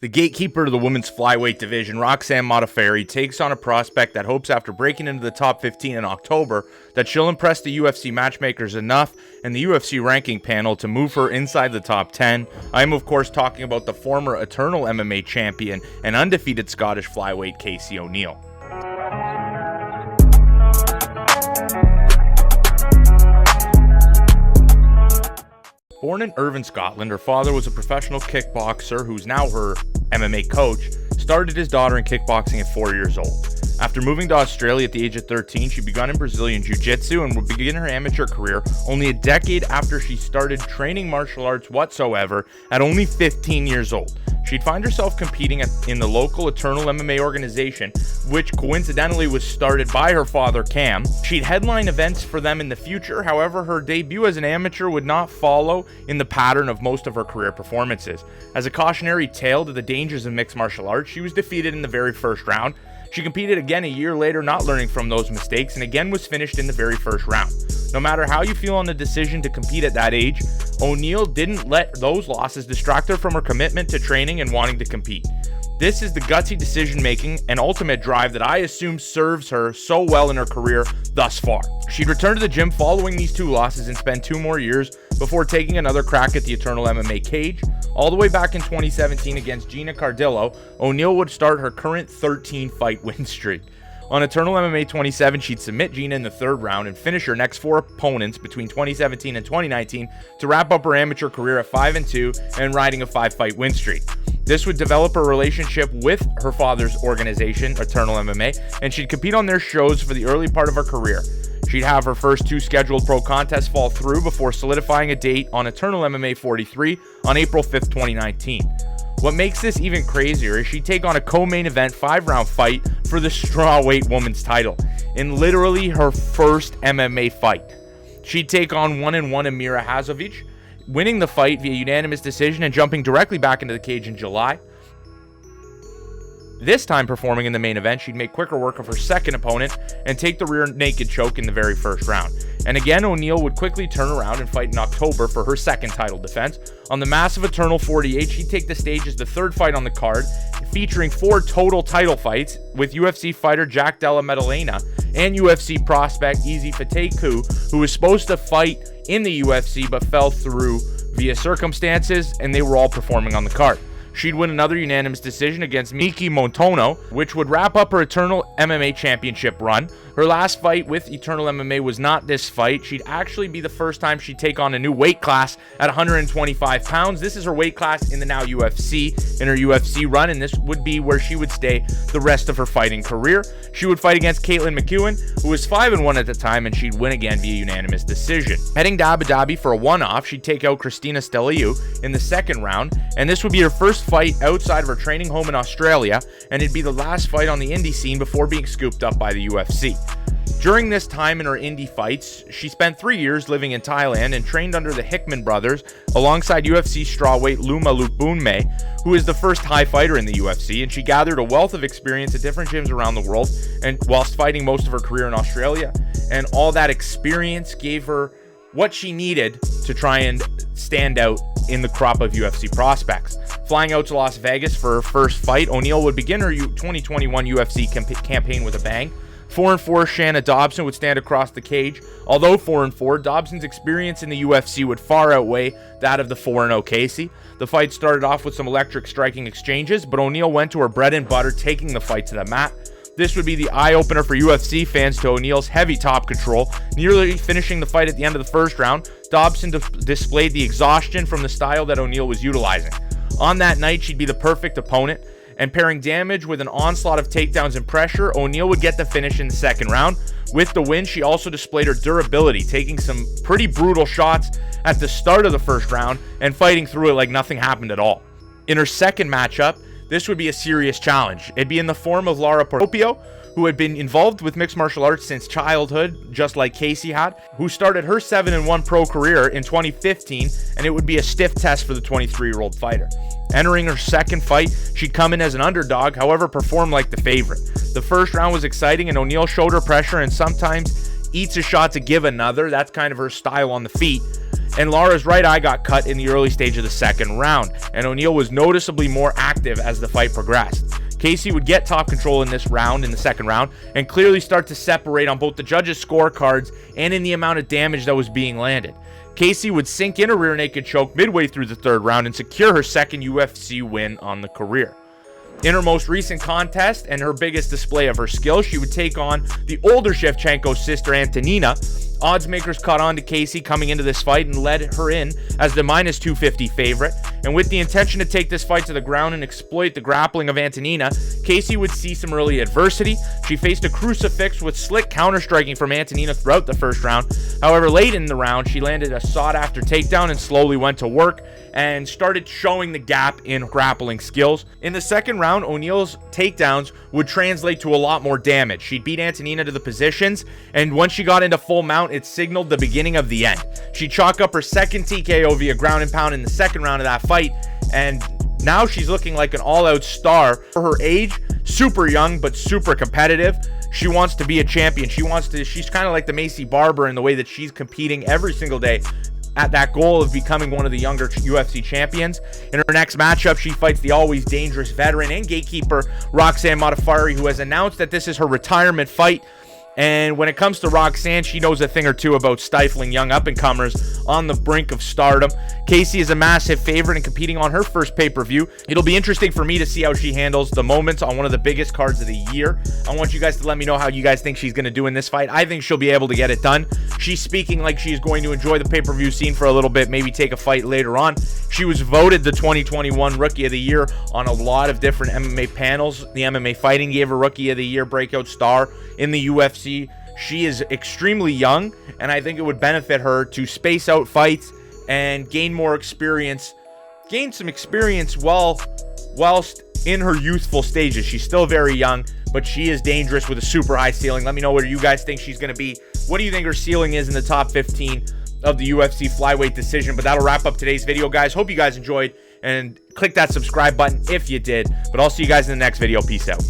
The gatekeeper of the women's flyweight division, Roxanne Modafferi, takes on a prospect that hopes after breaking into the top 15 in October that she'll impress the UFC matchmakers enough and the UFC ranking panel to move her inside the top 10. I am of course talking about the former Eternal MMA champion and undefeated Scottish flyweight Casey O'Neill. Born in Irvine, Scotland, her father was a professional kickboxer who's now her MMA coach, started his daughter in kickboxing at 4 years old. After moving to Australia at the age of 13, she began in Brazilian Jiu-Jitsu and would begin her amateur career only a decade after she started training martial arts whatsoever at only 15 years old. She'd find herself competing in the local Eternal MMA organization, which coincidentally was started by her father, Cam. She'd headline events for them in the future, however, her debut as an amateur would not follow in the pattern of most of her career performances. As a cautionary tale to the dangers of mixed martial arts, she was defeated in the very first round. She competed again a year later, not learning from those mistakes, and again was finished in the very first round. No matter how you feel on the decision to compete at that age, O'Neill didn't let those losses distract her from her commitment to training and wanting to compete. This is the gutsy decision-making and ultimate drive that I assume serves her so well in her career thus far. She'd return to the gym following these two losses and spend 2 more years before taking another crack at the Eternal MMA cage. All the way back in 2017 against Gina Cardillo, O'Neill would start her current 13-fight win streak. On Eternal MMA 27, she'd submit Gina in the 3rd round and finish her next 4 opponents between 2017 and 2019 to wrap up her amateur career at 5-2 and riding a 5-fight win streak. This would develop a relationship with her father's organization, Eternal MMA, and she'd compete on their shows for the early part of her career. She'd have her first 2 scheduled pro contests fall through before solidifying a date on Eternal MMA 43 on April 5th, 2019. What makes this even crazier is she'd take on a co-main event 5-round fight for the strawweight women's title in literally her first MMA fight. She'd take on 1-1 Amira Hazovic, winning the fight via unanimous decision and jumping directly back into the cage in July. This time performing in the main event, she'd make quicker work of her second opponent and take the rear naked choke in the very first round. And again, O'Neill would quickly turn around and fight in October for her second title defense. On the massive Eternal 48, she'd take the stage as the 3rd fight on the card, featuring 4 total title fights with UFC fighter Jack Della Maddalena and UFC prospect Izzy Fateku, who was supposed to fight in the UFC but fell through via circumstances, and they were all performing on the card. She'd win another unanimous decision against Miki Montono, which would wrap up her Eternal MMA championship run. Her last fight with Eternal MMA was not this fight. She'd actually be the first time she'd take on a new weight class at 125 pounds. This is her weight class in the now UFC, in her UFC run, and this would be where she would stay the rest of her fighting career. She would fight against Caitlin McEwen, who was 5-1 at the time, and she'd win again via unanimous decision. Heading to Abu Dhabi for a one-off, she'd take out Christina Steliou in the 2nd round, and this would be her first fight outside of her training home in Australia, and it'd be the last fight on the indie scene before being scooped up by the UFC. During this time in her indie fights, she spent 3 years living in Thailand and trained under the Hickman brothers alongside UFC strawweight Luma Lupunme, who is the first Thai fighter in the UFC, and she gathered a wealth of experience at different gyms around the world and whilst fighting most of her career in Australia, and all that experience gave her what she needed to try and stand out in the crop of UFC prospects. Flying out to Las Vegas for her first fight, O'Neill would begin her 2021 UFC campaign with a bang. 4-4 Shanna Dobson would stand across the cage. Although 4-4, Dobson's experience in the UFC would far outweigh that of the 4-0 Casey. The fight started off with some electric striking exchanges, but O'Neill went to her bread and butter, taking the fight to the mat. This would be the eye-opener for UFC fans to O'Neill's heavy top control. Nearly finishing the fight at the end of the first round, Dobson displayed the exhaustion from the style that O'Neill was utilizing. On that night, she'd be the perfect opponent, and pairing damage with an onslaught of takedowns and pressure, O'Neill would get the finish in the 2nd round. With the win, she also displayed her durability, taking some pretty brutal shots at the start of the first round and fighting through it like nothing happened at all. In her second matchup, this would be a serious challenge. It'd be in the form of Lara Portopio, who had been involved with mixed martial arts since childhood, just like Casey had, who started her 7-1 pro career in 2015, and it would be a stiff test for the 23-year-old fighter. Entering her second fight, she'd come in as an underdog, however performed like the favorite. The first round was exciting, and O'Neill showed her pressure and sometimes eats a shot to give another. That's kind of her style on the feet. and Lara's right eye got cut in the early stage of the second round, and O'Neal was noticeably more active as the fight progressed. Casey would get top control in this round, in the second round, and clearly start to separate on both the judges' scorecards and in the amount of damage that was being landed. Casey would sink in a rear naked choke midway through the third round and secure her second UFC win on the career. In her most recent contest and her biggest display of her skill, she would take on the older Shevchenko's sister, Antonina. Odds makers caught on to Casey coming into this fight and led her in as the minus 250 favorite. And with the intention to take this fight to the ground and exploit the grappling of Antonina, Casey would see some early adversity. She faced a crucifix with slick counter-striking from Antonina throughout the first round. However, late in the round, she landed a sought-after takedown and slowly went to work and started showing the gap in grappling skills. In the second round, O'Neal's takedowns would translate to a lot more damage. She'd beat Antonina to the positions, and once she got into full mount, it signaled the beginning of the end. She'd chalk up her second TKO via ground and pound in the second round of that fight, and now she's looking like an all-out star. For her age, super young but super competitive. She wants to be a champion. She's kind of like the Macy Barber in the way that she's competing every single day at that goal of becoming one of the younger UFC champions. In her next matchup, she fights the always dangerous veteran and gatekeeper Roxanne Modafferi, who has announced that this is her retirement fight. And when it comes to Roxanne, she knows a thing or two about stifling young up-and-comers on the brink of stardom. Casey is a massive favorite and competing on her first pay-per-view. It'll be interesting for me to see how she handles the moments on one of the biggest cards of the year. I want you guys to let me know how you guys think she's going to do in this fight. I think she'll be able to get it done. She's speaking like she's going to enjoy the pay-per-view scene for a little bit, maybe take a fight later on. She was voted the 2021 Rookie of the Year on a lot of different MMA panels. The MMA Fighting gave her Rookie of the Year, breakout star in the UFC. She is extremely young, and I think it would benefit her to space out fights and gain more experience, gain some experience whilst in her youthful stages. She's still very young, but she is dangerous with a super high ceiling. Let me know where you guys think she's going to be. What do you think her ceiling is in the top 15 of the UFC flyweight decision? But that'll wrap up today's video, guys. Hope you guys enjoyed, and click that subscribe button if you did. But I'll see you guys in the next video. Peace out.